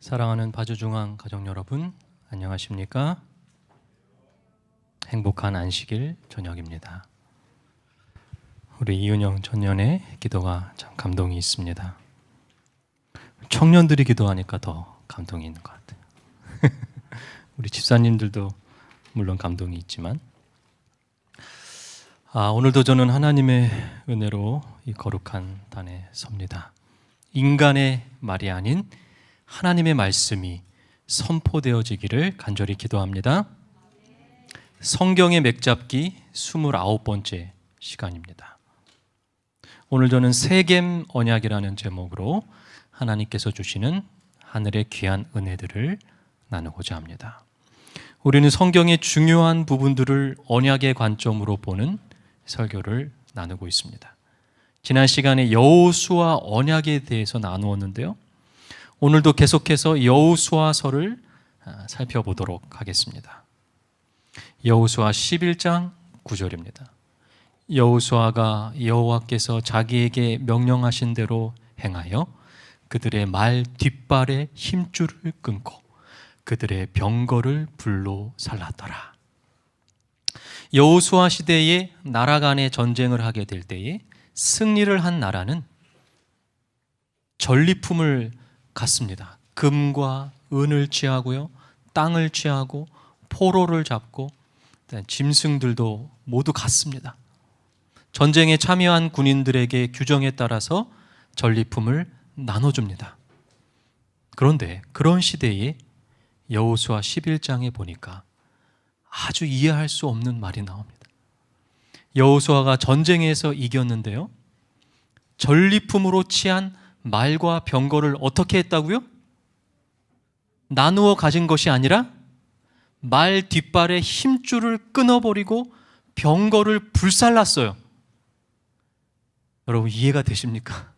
사랑하는 바주중앙 가족 여러분, 안녕하십니까? 행복한 안식일 저녁입니다. 우리 이은영 전년의 기도가 참 감동이 있습니다. 청년들이 기도하니까 더 감동이 있는 것 같아요. 우리 집사님들도 물론 감동이 있지만, 오늘도 저는 하나님의 은혜로 이 거룩한 단에 섭니다. 인간의 말이 아닌 하나님의 말씀이 선포되어지기를 간절히 기도합니다. 성경의 맥잡기 29번째 시간입니다. 오늘 저는 세겜 언약이라는 제목으로 하나님께서 주시는 하늘의 귀한 은혜들을 나누고자 합니다. 우리는 성경의 중요한 부분들을 언약의 관점으로 보는 설교를 나누고 있습니다. 지난 시간에 여호수아 언약에 대해서 나누었는데요. 오늘도 계속해서 여호수아서를 살펴보도록 하겠습니다. 여호수아 11장 9절입니다. 여호수아가 여호와께서 자기에게 명령하신 대로 행하여 그들의 말 뒷발의 힘줄을 끊고 그들의 병거를 불로 살랐더라. 여호수아 시대에 나라 간의 전쟁을 하게 될 때에 승리를 한 나라는 전리품을 갖습니다. 금과 은을 취하고요, 땅을 취하고 포로를 잡고 짐승들도 모두 갖습니다. 전쟁에 참여한 군인들에게 규정에 따라서 전리품을 나눠줍니다. 그런데 그런 시대에 여호수아 11장에 보니까 아주 이해할 수 없는 말이 나옵니다. 여호수아가 전쟁에서 이겼는데요, 전리품으로 취한 말과 병거를 어떻게 했다고요? 나누어 가진 것이 아니라 말 뒷발의 힘줄을 끊어버리고 병거를 불살랐어요. 여러분 이해가 되십니까?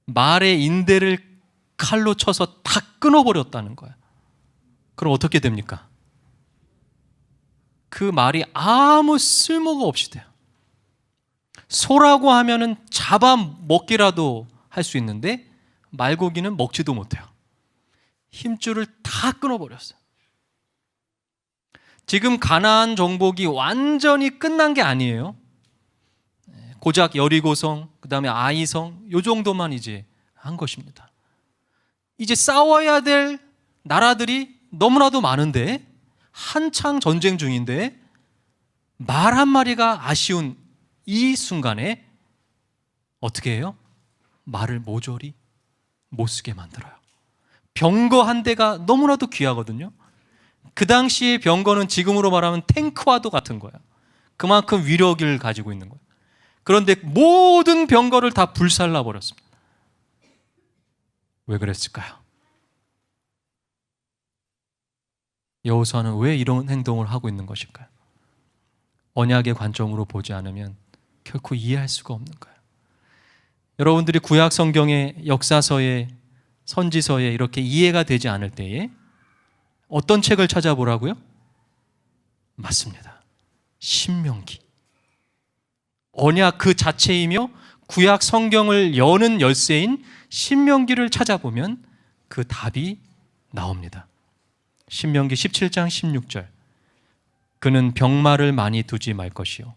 말의 인대를 칼로 쳐서 다 끊어버렸다는 거예요. 그럼 어떻게 됩니까? 그 말이 아무 쓸모가 없이 돼요. 소라고 하면은 잡아먹기라도 할 수 있는데 말고기는 먹지도 못해요. 힘줄을 다 끊어버렸어요. 지금 가나안 정복이 완전히 끝난 게 아니에요. 고작 여리고성, 그 다음에 아이성, 요 정도만 이제 한 것입니다. 이제 싸워야 될 나라들이 너무나도 많은데, 한창 전쟁 중인데 말 한 마리가 아쉬운 이 순간에 어떻게 해요? 말을 모조리 못 쓰게 만들어요. 병거 한 대가 너무나도 귀하거든요. 그 당시의 병거는 지금으로 말하면 탱크와도 같은 거예요. 그만큼 위력을 가지고 있는 거예요. 그런데 모든 병거를 다 불살라 버렸습니다. 왜 그랬을까요? 여호수아는 왜 이런 행동을 하고 있는 것일까요? 언약의 관점으로 보지 않으면 결코 이해할 수가 없는 거예요. 여러분들이 구약 성경의 역사서에, 선지서에 이렇게 이해가 되지 않을 때에 어떤 책을 찾아보라고요? 맞습니다. 신명기. 언약 그 자체이며 구약 성경을 여는 열쇠인 신명기를 찾아보면 그 답이 나옵니다. 신명기 17장 16절. 그는 병마를 많이 두지 말 것이요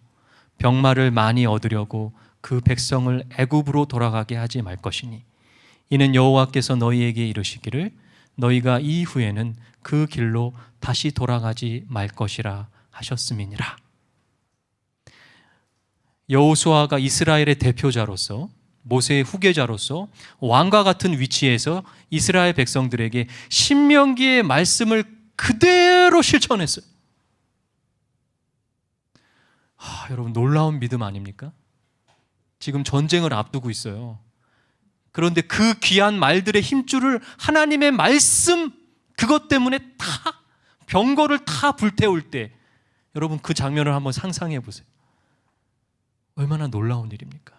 병마를 많이 얻으려고 그 백성을 애굽으로 돌아가게 하지 말 것이니 이는 여호와께서 너희에게 이르시기를 너희가 이후에는 그 길로 다시 돌아가지 말 것이라 하셨음이니라. 여호수아가 이스라엘의 대표자로서, 모세의 후계자로서 왕과 같은 위치에서 이스라엘 백성들에게 신명기의 말씀을 그대로 실천했어요. 여러분 놀라운 믿음 아닙니까? 지금 전쟁을 앞두고 있어요. 그런데 그 귀한 말들의 힘줄을 하나님의 말씀, 그것 때문에 다 병거를 다 불태울 때 여러분 그 장면을 한번 상상해 보세요. 얼마나 놀라운 일입니까?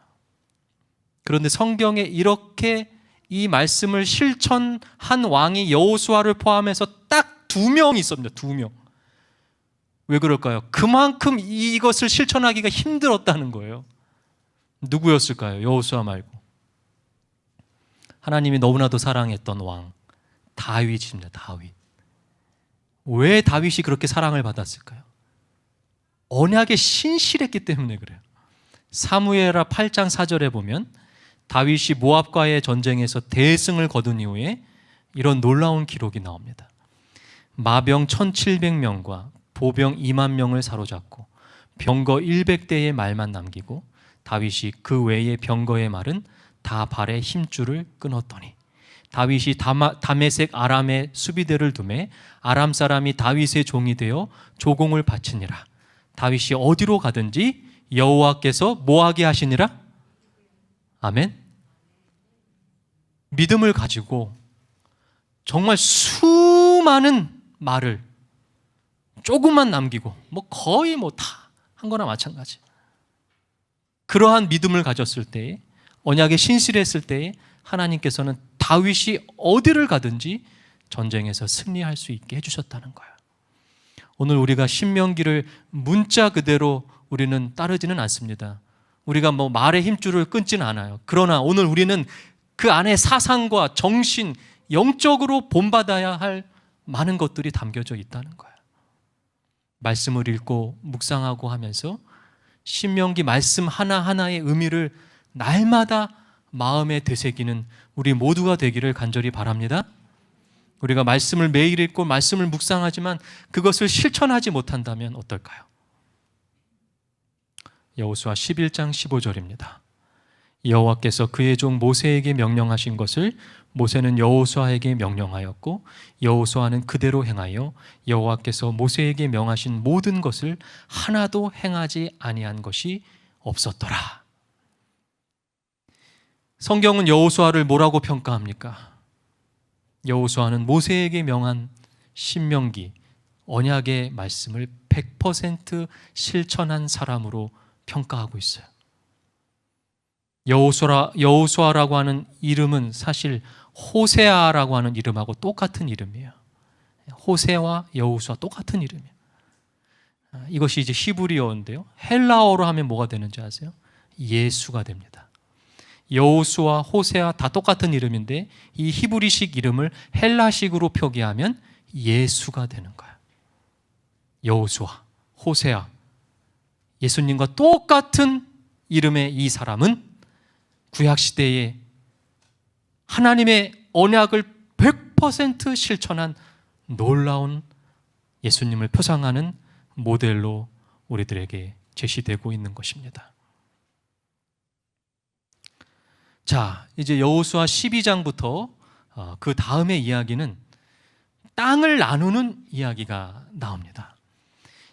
그런데 성경에 이렇게 이 말씀을 실천한 왕이 여호수아를 포함해서 딱 2명 있습니다. 2명. 왜 그럴까요? 그만큼 이것을 실천하기가 힘들었다는 거예요. 누구였을까요? 여호수아 말고. 하나님이 너무나도 사랑했던 왕 다윗입니다. 다윗. 왜 다윗이 그렇게 사랑을 받았을까요? 언약에 신실했기 때문에 그래요. 사무엘하 8장 4절에 보면 다윗이 모압과의 전쟁에서 대승을 거둔 이후에 이런 놀라운 기록이 나옵니다. 마병 1700명과 보병 2만 명을 사로잡고 병거 100대의 말만 남기고 다윗이 그 외의 병거의 말은 다 발에 힘줄을 끊었더니 다윗이 다메섹 아람의 수비대를 두매 아람 사람이 다윗의 종이 되어 조공을 바치니라. 다윗이 어디로 가든지 여호와께서 뭐하게 하시니라? 아멘. 믿음을 가지고 정말 수많은 말을 조금만 남기고 거의 다 한 거나 마찬가지. 그러한 믿음을 가졌을 때에, 언약에 신실했을 때에 하나님께서는 다윗이 어디를 가든지 전쟁에서 승리할 수 있게 해주셨다는 거예요. 오늘 우리가 신명기를 문자 그대로 우리는 따르지는 않습니다. 우리가 말의 힘줄을 끊지는 않아요. 그러나 오늘 우리는 그 안에 사상과 정신, 영적으로 본받아야 할 많은 것들이 담겨져 있다는 거예요. 말씀을 읽고 묵상하고 하면서 신명기 말씀 하나하나의 의미를 날마다 마음에 되새기는 우리 모두가 되기를 간절히 바랍니다. 우리가 말씀을 매일 읽고 말씀을 묵상하지만 그것을 실천하지 못한다면 어떨까요? 여호수아 11장 15절입니다. 여호와께서 그의 종 모세에게 명령하신 것을 모세는 여호수아에게 명령하였고 여호수아는 그대로 행하여 여호와께서 모세에게 명하신 모든 것을 하나도 행하지 아니한 것이 없었더라. 성경은 여호수아를 뭐라고 평가합니까? 여호수아는 모세에게 명한 신명기 언약의 말씀을 100% 실천한 사람으로 평가하고 있어요. 여호수아라고 하는 이름은 사실 호세아라고 하는 이름하고 똑같은 이름이에요. 호세와 여호수아 똑같은 이름이에요. 이것이 이제 히브리어인데요. 헬라어로 하면 뭐가 되는지 아세요? 예수가 됩니다. 여호수아, 호세아 다 똑같은 이름인데 이 히브리식 이름을 헬라식으로 표기하면 예수가 되는 거예요. 여호수아, 호세아, 예수님과 똑같은 이름의 이 사람은 구약시대에 하나님의 언약을 100% 실천한 놀라운 예수님을 표상하는 모델로 우리들에게 제시되고 있는 것입니다. 자, 이제 여호수아 12장부터 그 다음의 이야기는 땅을 나누는 이야기가 나옵니다.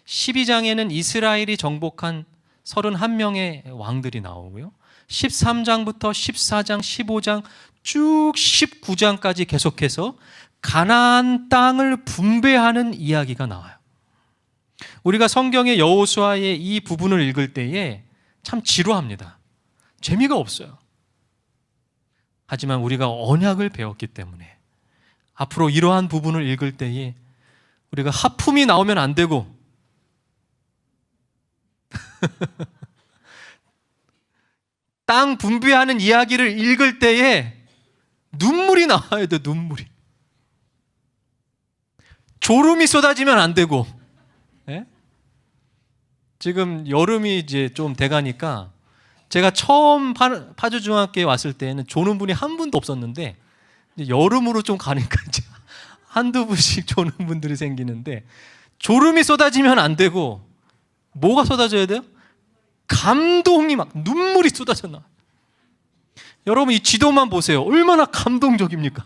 12장에는 이스라엘이 정복한 31명의 왕들이 나오고요. 13장부터 14장, 15장 쭉 19장까지 계속해서 가나안 땅을 분배하는 이야기가 나와요. 우리가 성경의 여호수아의 이 부분을 읽을 때에 참 지루합니다. 재미가 없어요. 하지만 우리가 언약을 배웠기 때문에 앞으로 이러한 부분을 읽을 때에 우리가 하품이 나오면 안 되고 땅 분배하는 이야기를 읽을 때에 눈물이 나와야 돼. 눈물이. 졸음이 쏟아지면 안 되고. 예? 지금 여름이 이제 좀 돼가니까 제가 처음 파주중학교에 왔을 때는 조는 분이 한 분도 없었는데 이제 여름으로 좀 가니까 이제 한두 분씩 조는 분들이 생기는데 졸음이 쏟아지면 안 되고 뭐가 쏟아져야 돼요? 감동이 막 눈물이 쏟아져 나와요. 여러분 이 지도만 보세요. 얼마나 감동적입니까?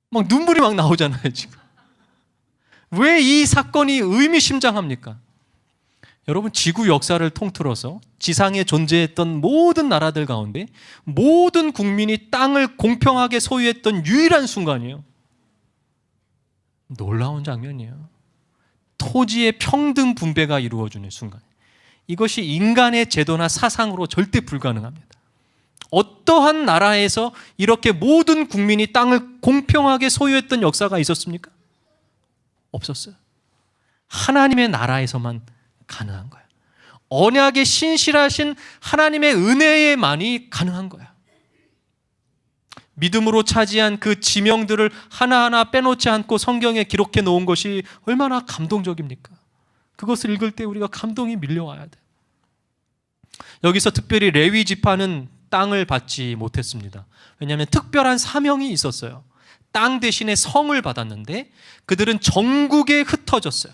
막 눈물이 막 나오잖아요 지금. 왜 이 사건이 의미심장합니까? 여러분 지구 역사를 통틀어서 지상에 존재했던 모든 나라들 가운데 모든 국민이 땅을 공평하게 소유했던 유일한 순간이에요. 놀라운 장면이에요. 토지의 평등 분배가 이루어지는 순간. 이것이 인간의 제도나 사상으로 절대 불가능합니다. 어떠한 나라에서 이렇게 모든 국민이 땅을 공평하게 소유했던 역사가 있었습니까? 없었어요. 하나님의 나라에서만 가능한 거예요. 언약의 신실하신 하나님의 은혜에만이 가능한 거야. 믿음으로 차지한 그 지명들을 하나하나 빼놓지 않고 성경에 기록해 놓은 것이 얼마나 감동적입니까? 그것을 읽을 때 우리가 감동이 밀려와야 돼. 여기서 특별히 레위 지파는 땅을 받지 못했습니다. 왜냐하면 특별한 사명이 있었어요. 땅 대신에 성을 받았는데 그들은 전국에 흩어졌어요.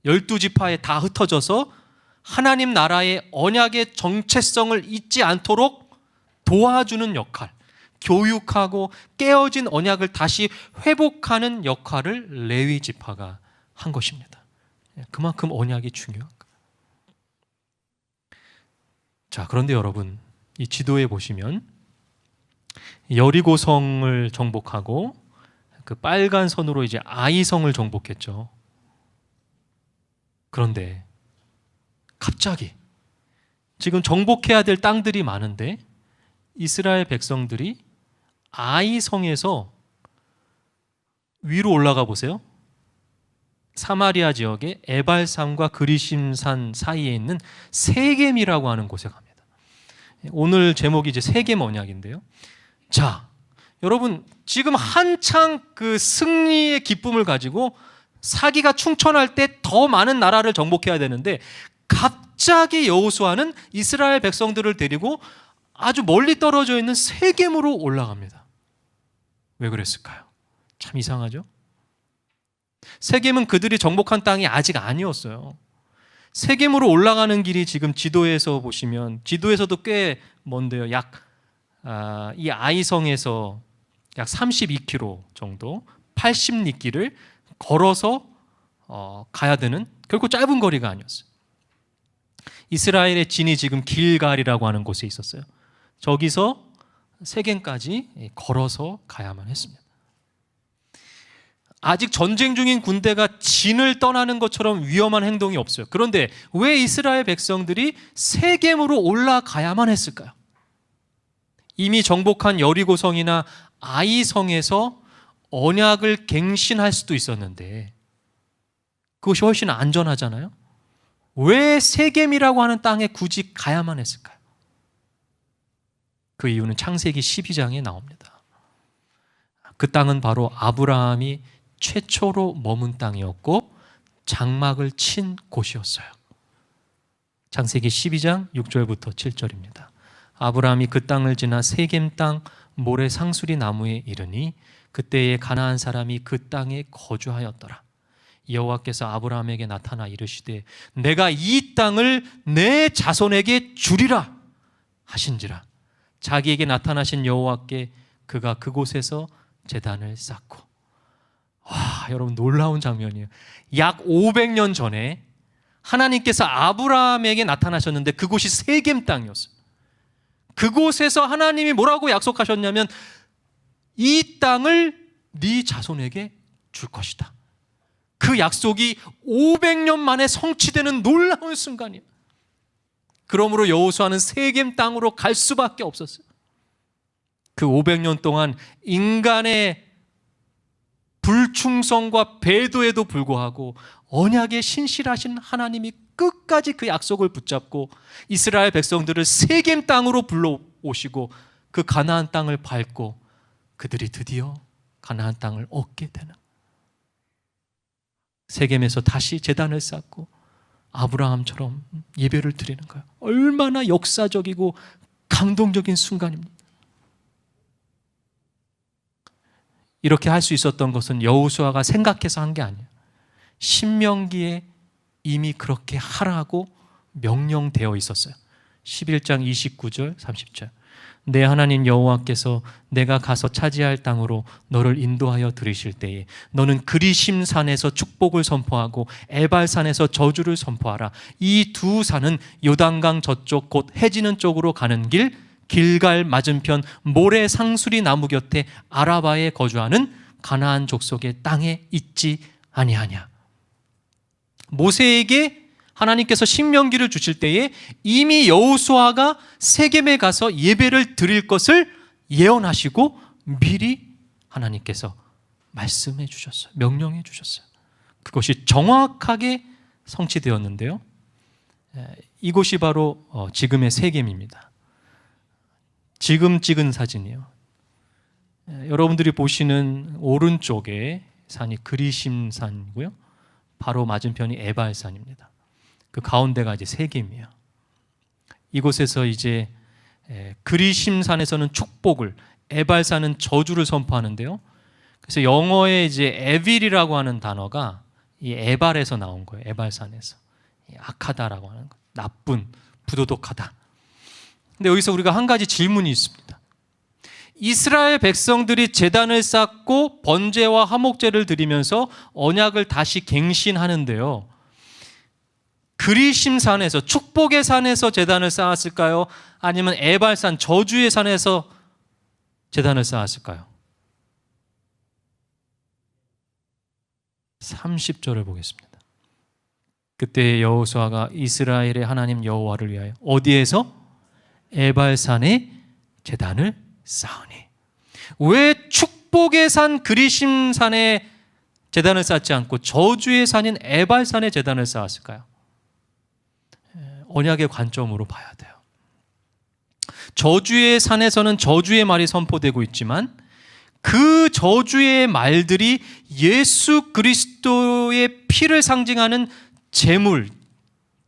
12지파에 다 흩어져서 하나님 나라의 언약의 정체성을 잊지 않도록 도와주는 역할, 교육하고 깨어진 언약을 다시 회복하는 역할을 레위 지파가 한 것입니다. 그만큼 언약이 중요한 거예요. 자, 그런데 여러분, 이 지도에 보시면 여리고성을 정복하고 그 빨간 선으로 이제 아이성을 정복했죠. 그런데 갑자기 지금 정복해야 될 땅들이 많은데 이스라엘 백성들이 아이성에서 위로 올라가 보세요. 사마리아 지역의 에발산과 그리심산 사이에 있는 세겜이라고 하는 곳에 갑니다. 오늘 제목이 이제 세겜 언약인데요. 자, 여러분, 지금 한창 그 승리의 기쁨을 가지고 사기가 충천할 때 더 많은 나라를 정복해야 되는데 갑자기 여호수아는 이스라엘 백성들을 데리고 아주 멀리 떨어져 있는 세겜으로 올라갑니다. 왜 그랬을까요? 참 이상하죠? 세겜은 그들이 정복한 땅이 아직 아니었어요. 세겜으로 올라가는 길이 지금 지도에서 보시면, 지도에서도 꽤 먼데요. 이 아이성에서 약 32km 정도 80리길을 걸어서 가야 되는 결코 짧은 거리가 아니었어요. 이스라엘의 진이 지금 길갈이라고 하는 곳에 있었어요. 저기서 세겜까지 걸어서 가야만 했습니다. 아직 전쟁 중인 군대가 진을 떠나는 것처럼 위험한 행동이 없어요. 그런데 왜 이스라엘 백성들이 세겜으로 올라가야만 했을까요? 이미 정복한 여리고성이나 아이성에서 언약을 갱신할 수도 있었는데 그것이 훨씬 안전하잖아요. 왜 세겜이라고 하는 땅에 굳이 가야만 했을까요? 그 이유는 창세기 12장에 나옵니다. 그 땅은 바로 아브라함이 최초로 머문 땅이었고 장막을 친 곳이었어요. 창세기 12장 6절부터 7절입니다. 아브라함이 그 땅을 지나 세겜 땅 모래 상수리 나무에 이르니 그때에 가나안 사람이 그 땅에 거주하였더라. 여호와께서 아브라함에게 나타나 이르시되 내가 이 땅을 내 자손에게 주리라 하신지라. 자기에게 나타나신 여호와께 그가 그곳에서 제단을 쌓고. 와, 여러분, 놀라운 장면이에요. 약 500년 전에 하나님께서 아브라함에게 나타나셨는데 그곳이 세겜 땅이었어요. 그곳에서 하나님이 뭐라고 약속하셨냐면 이 땅을 네 자손에게 줄 것이다. 그 약속이 500년 만에 성취되는 놀라운 순간이에요. 그러므로 여호수아는 세겜 땅으로 갈 수밖에 없었어요. 그 500년 동안 인간의 불충성과 배도에도 불구하고 언약에 신실하신 하나님이 끝까지 그 약속을 붙잡고 이스라엘 백성들을 세겜 땅으로 불러오시고 그 가나안 땅을 밟고 그들이 드디어 가나안 땅을 얻게 되는, 세겜에서 다시 제단을 쌓고 아브라함처럼 예배를 드리는 거예요. 얼마나 역사적이고 감동적인 순간입니다. 이렇게 할 수 있었던 것은 여호수아가 생각해서 한 게 아니에요. 신명기에 이미 그렇게 하라고 명령되어 있었어요. 11장 29절 30절. 내 하나님 여호와께서 내가 가서 차지할 땅으로 너를 인도하여 들이실 때에 너는 그리심산에서 축복을 선포하고 에발산에서 저주를 선포하라. 이 두 산은 요단강 저쪽 곧 해지는 쪽으로 가는 길 길갈 맞은편 모래 상수리 나무 곁에 아라바에 거주하는 가나안 족속의 땅에 있지 아니하냐. 모세에게 하나님께서 신명기를 주실 때에 이미 여호수아가 세겜에 가서 예배를 드릴 것을 예언하시고 미리 하나님께서 말씀해 주셨어요. 명령해 주셨어요. 그것이 정확하게 성취되었는데요. 이곳이 바로 지금의 세겜입니다. 지금 찍은 사진이요. 여러분들이 보시는 오른쪽에 산이 그리심산이고요. 바로 맞은편이 에발산입니다. 그 가운데가 이제 세겜이에요. 이곳에서 이제 그리심산에서는 축복을, 에발산은 저주를 선포하는데요. 그래서 영어에 이제 에빌이라고 하는 단어가 이 에발에서 나온 거예요. 에발산에서. 악하다라고 하는 거. 나쁜, 부도덕하다. 근데 여기서 우리가 한 가지 질문이 있습니다. 이스라엘 백성들이 제단을 쌓고 번제와 화목제를 드리면서 언약을 다시 갱신하는데요. 그리심산에서, 축복의 산에서 제단을 쌓았을까요? 아니면 에발산, 저주의 산에서 제단을 쌓았을까요? 30절을 보겠습니다. 그때 여호수아가 이스라엘의 하나님 여호와를 위하여 어디에서? 에발산에 제단을 쌓으니. 왜 축복의 산 그리심산에 제단을 쌓지 않고 저주의 산인 에발산에 제단을 쌓았을까요? 언약의 관점으로 봐야 돼요. 저주의 산에서는 저주의 말이 선포되고 있지만 그 저주의 말들이 예수 그리스도의 피를 상징하는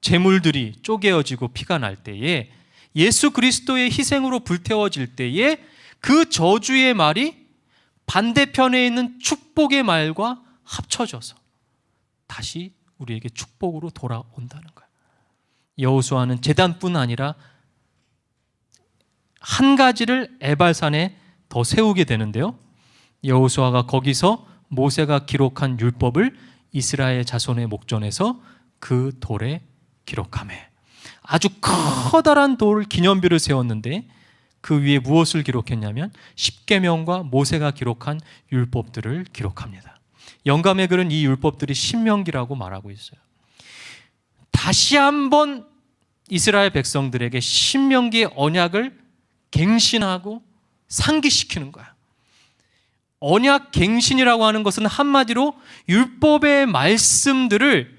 제물들이 쪼개어지고 피가 날 때에, 예수 그리스도의 희생으로 불태워질 때에 그 저주의 말이 반대편에 있는 축복의 말과 합쳐져서 다시 우리에게 축복으로 돌아온다는 거예요. 여호수아는 제단뿐 아니라 한 가지를 에발산에 더 세우게 되는데요. 여호수아가 거기서 모세가 기록한 율법을 이스라엘 자손의 목전에서 그 돌에 기록하매, 아주 커다란 돌 기념비를 세웠는데 그 위에 무엇을 기록했냐면 십계명과 모세가 기록한 율법들을 기록합니다. 영감의 글은 이 율법들이 신명기라고 말하고 있어요. 다시 한번 이스라엘 백성들에게 신명기의 언약을 갱신하고 상기시키는 거야. 언약 갱신이라고 하는 것은 한마디로 율법의 말씀들을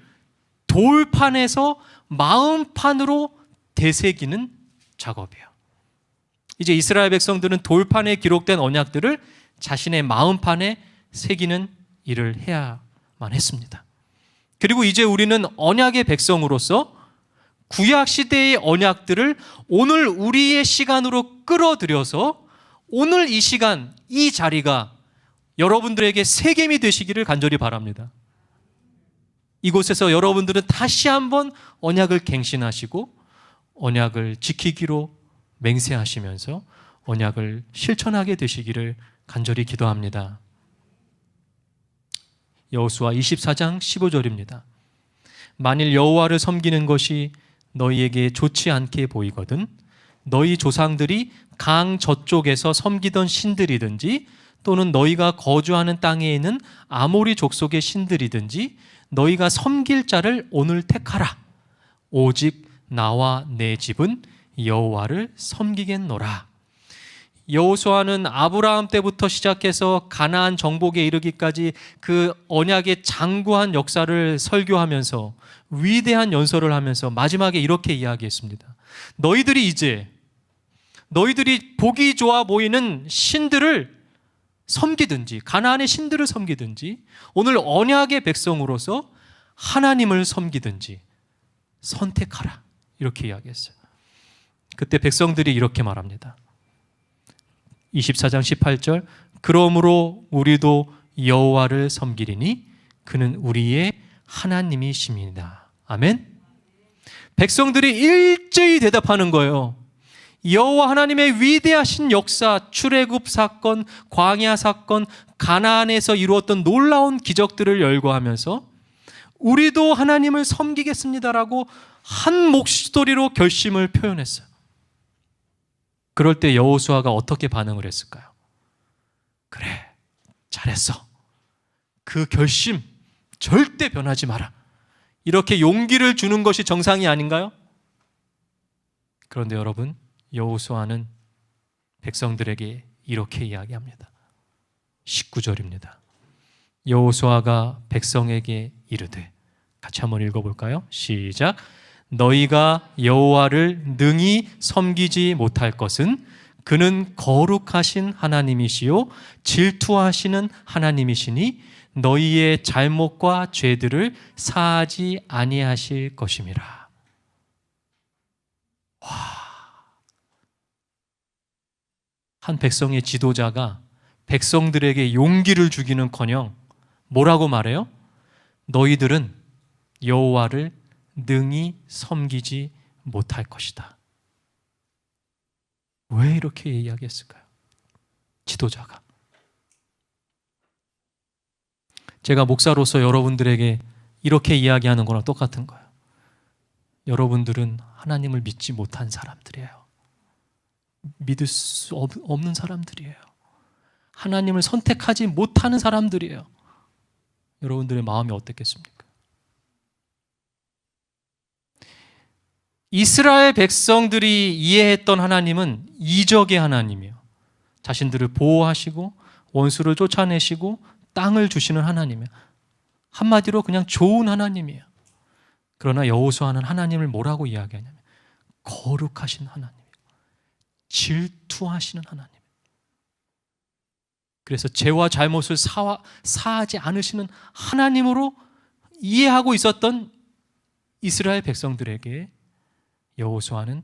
돌판에서 마음판으로 되새기는 작업이에요. 이제 이스라엘 백성들은 돌판에 기록된 언약들을 자신의 마음판에 새기는 일을 해야만 했습니다. 그리고 이제 우리는 언약의 백성으로서 구약 시대의 언약들을 오늘 우리의 시간으로 끌어들여서 오늘 이 시간, 이 자리가 여러분들에게 세겜이 되시기를 간절히 바랍니다. 이곳에서 여러분들은 다시 한번 언약을 갱신하시고 언약을 지키기로 맹세하시면서 언약을 실천하게 되시기를 간절히 기도합니다. 여호수아 24장 15절입니다. 만일 여호와를 섬기는 것이 너희에게 좋지 않게 보이거든 너희 조상들이 강 저쪽에서 섬기던 신들이든지 또는 너희가 거주하는 땅에 있는 아모리 족속의 신들이든지 너희가 섬길 자를 오늘 택하라. 오직 나와 내 집은 여호와를 섬기겠노라. 여호수아는 아브라함 때부터 시작해서 가나안 정복에 이르기까지 그 언약의 장구한 역사를 설교하면서 위대한 연설을 하면서 마지막에 이렇게 이야기했습니다. 너희들이 보기 좋아 보이는 신들을 섬기든지 가나안의 신들을 섬기든지 오늘 언약의 백성으로서 하나님을 섬기든지 선택하라. 이렇게 이야기했어요. 그때 백성들이 이렇게 말합니다. 24장 18절 그러므로 우리도 여호와를 섬기리니 그는 우리의 하나님이십니다. 아멘. 백성들이 일제히 대답하는 거예요. 여호와 하나님의 위대하신 역사, 출애굽 사건, 광야 사건, 가나안에서 이루었던 놀라운 기적들을 열거하면서 우리도 하나님을 섬기겠습니다라고 한 목소리로 결심을 표현했어요. 그럴 때 여호수아가 어떻게 반응을 했을까요? 그래, 잘했어. 그 결심 절대 변하지 마라. 이렇게 용기를 주는 것이 정상이 아닌가요? 그런데 여러분, 여호수아는 백성들에게 이렇게 이야기합니다. 19절입니다. 여호수아가 백성에게 이르되, 같이 한번 읽어볼까요? 시작. 너희가 여호와를 능히 섬기지 못할 것은 그는 거룩하신 하나님이시요 질투하시는 하나님이시니 너희의 잘못과 죄들을 사하지 아니하실 것임이라. 한 백성의 지도자가 백성들에게 용기를 주기는커녕 뭐라고 말해요? 너희들은 여호와를 능히 섬기지 못할 것이다. 왜 이렇게 이야기했을까요? 지도자가. 제가 목사로서 여러분들에게 이렇게 이야기하는 거랑 똑같은 거예요. 여러분들은 하나님을 믿지 못한 사람들이에요. 믿을 수 없는 사람들이에요. 하나님을 선택하지 못하는 사람들이에요. 여러분들의 마음이 어떻겠습니까? 이스라엘 백성들이 이해했던 하나님은 이적의 하나님이에요. 자신들을 보호하시고 원수를 쫓아내시고 땅을 주시는 하나님이에요. 한마디로 그냥 좋은 하나님이에요. 그러나 여호수아는 하나님을 뭐라고 이야기하냐면 거룩하신 하나님, 질투하시는 하나님. 그래서 죄와 잘못을 사하지 않으시는 하나님으로 이해하고 있었던 이스라엘 백성들에게 여호수아는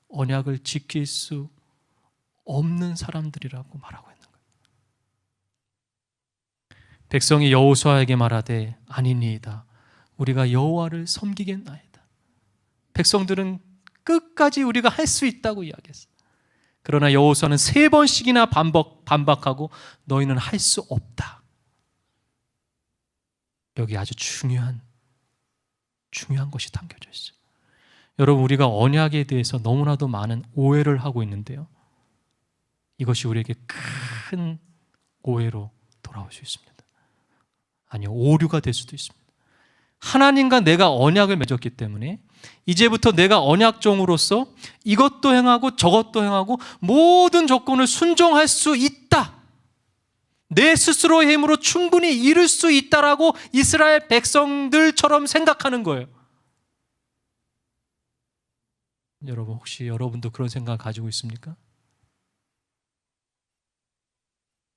언약을 지킬 수 없는 사람들이라고 말하고 있는 거예요. 백성이 여호수아에게 말하되 아니니이다. 우리가 여호와를 섬기겠나이다. 백성들은 끝까지 우리가 할 수 있다고 이야기했어요. 그러나 여호수아는 3번씩이나 반박하고 너희는 할 수 없다. 여기 아주 중요한 것이 담겨져 있어요. 여러분, 우리가 언약에 대해서 너무나도 많은 오해를 하고 있는데요. 이것이 우리에게 큰 오해로 돌아올 수 있습니다. 아니요, 오류가 될 수도 있습니다. 하나님과 내가 언약을 맺었기 때문에 이제부터 내가 언약종으로서 이것도 행하고 저것도 행하고 모든 조건을 순종할 수 있다. 내 스스로의 힘으로 충분히 이룰 수 있다라고 이스라엘 백성들처럼 생각하는 거예요. 여러분, 혹시 여러분도 그런 생각을 가지고 있습니까?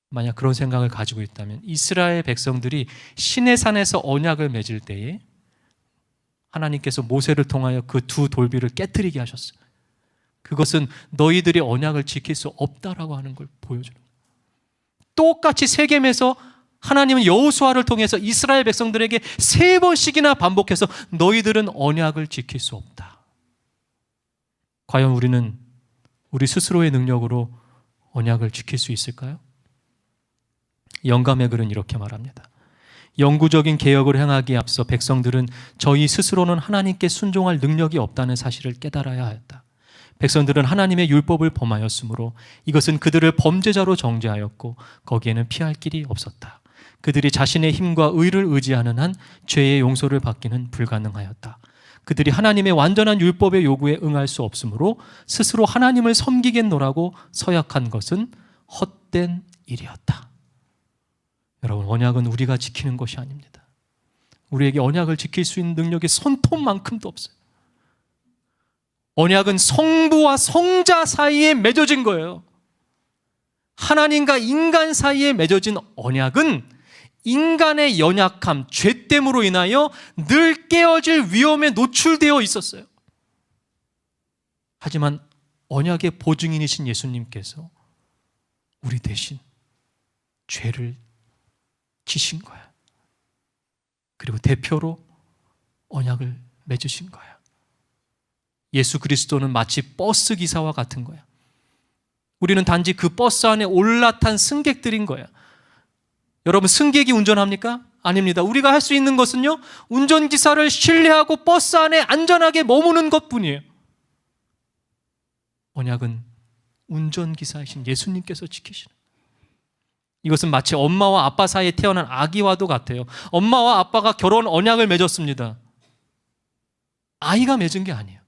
만약 그런 생각을 가지고 있다면 이스라엘 백성들이 시내산에서 언약을 맺을 때에 하나님께서 모세를 통하여 그 2 돌비를 깨뜨리게 하셨어요. 그것은 너희들이 언약을 지킬 수 없다라고 하는 걸 보여주는 거예요. 똑같이 세겜에서 하나님은 여호수아를 통해서 이스라엘 백성들에게 3번씩이나 반복해서 너희들은 언약을 지킬 수 없다. 과연 우리는 우리 스스로의 능력으로 언약을 지킬 수 있을까요? 영감의 글은 이렇게 말합니다. 영구적인 개혁을 행하기에 앞서 백성들은 저희 스스로는 하나님께 순종할 능력이 없다는 사실을 깨달아야 하였다. 백성들은 하나님의 율법을 범하였으므로 이것은 그들을 범죄자로 정죄하였고 거기에는 피할 길이 없었다. 그들이 자신의 힘과 의를 의지하는 한 죄의 용서를 받기는 불가능하였다. 그들이 하나님의 완전한 율법의 요구에 응할 수 없으므로 스스로 하나님을 섬기겠노라고 서약한 것은 헛된 일이었다. 여러분, 언약은 우리가 지키는 것이 아닙니다. 우리에게 언약을 지킬 수 있는 능력이 손톱만큼도 없어요. 언약은 성부와 성자 사이에 맺어진 거예요. 하나님과 인간 사이에 맺어진 언약은 인간의 연약함, 죄됨으로 인하여 늘 깨어질 위험에 노출되어 있었어요. 하지만 언약의 보증인이신 예수님께서 우리 대신 죄를 지신 거야. 그리고 대표로 언약을 맺으신 거야. 예수 그리스도는 마치 버스 기사와 같은 거야. 우리는 단지 그 버스 안에 올라탄 승객들인 거야. 여러분, 승객이 운전합니까? 아닙니다. 우리가 할 수 있는 것은요, 운전기사를 신뢰하고 버스 안에 안전하게 머무는 것뿐이에요. 언약은 운전기사이신 예수님께서 지키시는. 이것은 마치 엄마와 아빠 사이에 태어난 아기와도 같아요. 엄마와 아빠가 결혼 언약을 맺었습니다. 아이가 맺은 게 아니에요.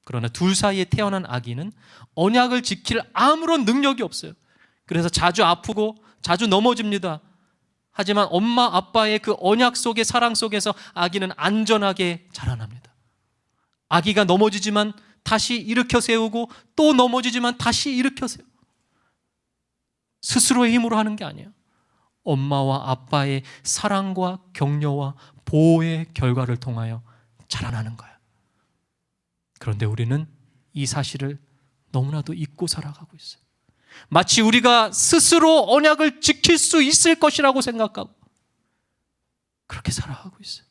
그러나 둘 사이에 태어난 아기는 언약을 지킬 아무런 능력이 없어요. 그래서 자주 아프고 자주 넘어집니다. 하지만 엄마 아빠의 그 언약 속의 사랑 속에서 아기는 안전하게 자라납니다. 아기가 넘어지지만 다시 일으켜 세우고 또 넘어지지만 다시 일으켜 세우고 스스로의 힘으로 하는 게 아니에요. 엄마와 아빠의 사랑과 격려와 보호의 결과를 통하여 자라나는 거예요. 그런데 우리는 이 사실을 너무나도 잊고 살아가고 있어요. 마치 우리가 스스로 언약을 지킬 수 있을 것이라고 생각하고 그렇게 살아가고 있어요.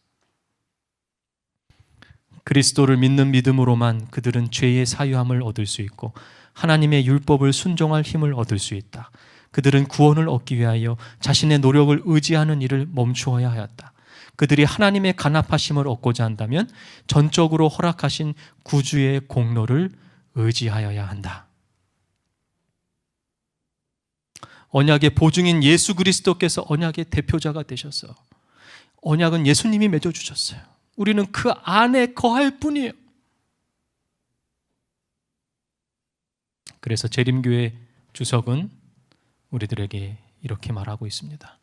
그리스도를 믿는 믿음으로만 그들은 죄의 사유함을 얻을 수 있고 하나님의 율법을 순종할 힘을 얻을 수 있다. 그들은 구원을 얻기 위하여 자신의 노력을 의지하는 일을 멈추어야 하였다. 그들이 하나님의 간합하심을 얻고자 한다면 전적으로 허락하신 구주의 공로를 의지하여야 한다. 언약의 보증인 예수 그리스도께서 언약의 대표자가 되셔서 언약은 예수님이 맺어주셨어요. 우리는 그 안에 거할 뿐이에요. 그래서 재림교회 주석은 우리들에게 이렇게 말하고 있습니다.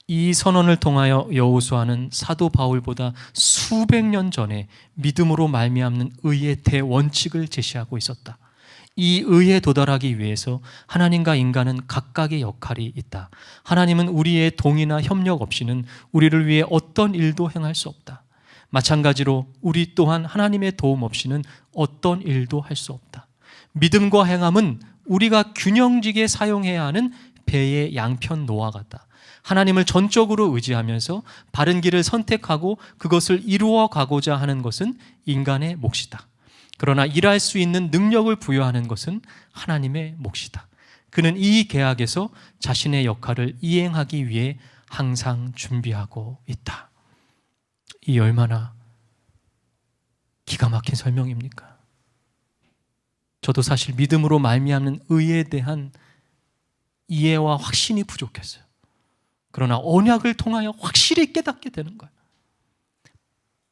이 선언을 통하여 여호수아는 사도 바울보다 수백 년 전에 믿음으로 말미암는 의의 대원칙을 제시하고 있었다. 이 의에 도달하기 위해서 하나님과 인간은 각각의 역할이 있다. 하나님은 우리의 동의나 협력 없이는 우리를 위해 어떤 일도 행할 수 없다. 마찬가지로 우리 또한 하나님의 도움 없이는 어떤 일도 할 수 없다. 믿음과 행함은 우리가 균형지게 사용해야 하는 배의 양편 노와 같다. 하나님을 전적으로 의지하면서 바른 길을 선택하고 그것을 이루어 가고자 하는 것은 인간의 몫이다. 그러나 일할 수 있는 능력을 부여하는 것은 하나님의 몫이다. 그는 이 계약에서 자신의 역할을 이행하기 위해 항상 준비하고 있다. 이 얼마나 기가 막힌 설명입니까? 저도 사실 믿음으로 말미암는 의에 대한 이해와 확신이 부족했어요. 그러나 언약을 통하여 확실히 깨닫게 되는 거예요.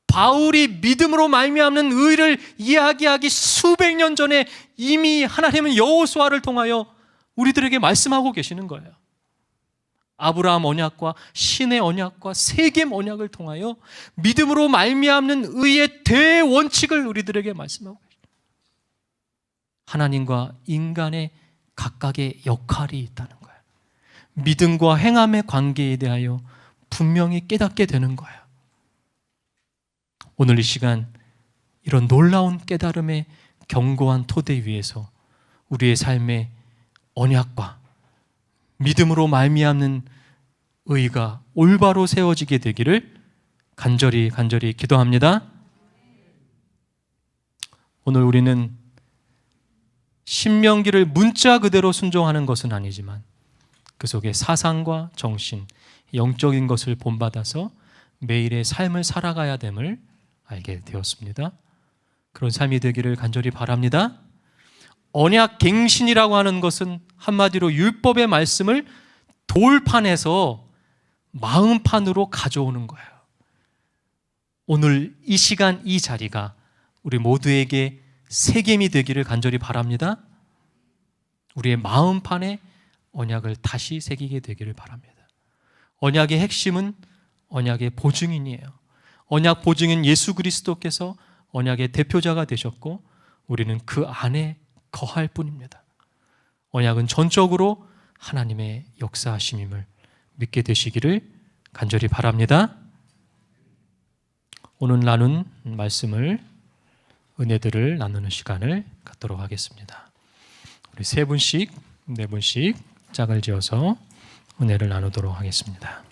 바울이 믿음으로 말미암는 의를 이야기하기 수백 년 전에 이미 하나님은 여호수아를 통하여 우리들에게 말씀하고 계시는 거예요. 아브라함 언약과 신의 언약과 세겜 언약을 통하여 믿음으로 말미암는 의의 대원칙을 우리들에게 말씀하고 계십니다. 하나님과 인간의 각각의 역할이 있다는 거예요. 믿음과 행함의 관계에 대하여 분명히 깨닫게 되는 거예요. 오늘 이 시간 이런 놀라운 깨달음의 견고한 토대 위에서 우리의 삶의 언약과 믿음으로 말미암는 의가 올바로 세워지게 되기를 간절히 기도합니다. 오늘 우리는 신명기를 문자 그대로 순종하는 것은 아니지만 그 속에 사상과 정신, 영적인 것을 본받아서 매일의 삶을 살아가야 됨을 알게 되었습니다. 그런 삶이 되기를 간절히 바랍니다. 언약 갱신이라고 하는 것은 한마디로 율법의 말씀을 돌판에서 마음판으로 가져오는 거예요. 오늘 이 시간 이 자리가 우리 모두에게 세겜이 되기를 간절히 바랍니다. 우리의 마음판에 언약을 다시 새기게 되기를 바랍니다. 언약의 핵심은 언약의 보증인이에요. 언약 보증인 예수 그리스도께서 언약의 대표자가 되셨고 우리는 그 안에 거할 뿐입니다. 언약은 전적으로 하나님의 역사하심임을 믿게 되시기를 간절히 바랍니다. 오늘 나눈 말씀을 은혜들을 나누는 시간을 갖도록 하겠습니다. 우리 세 분씩, 네 분씩 짝을 지어서 은혜를 나누도록 하겠습니다.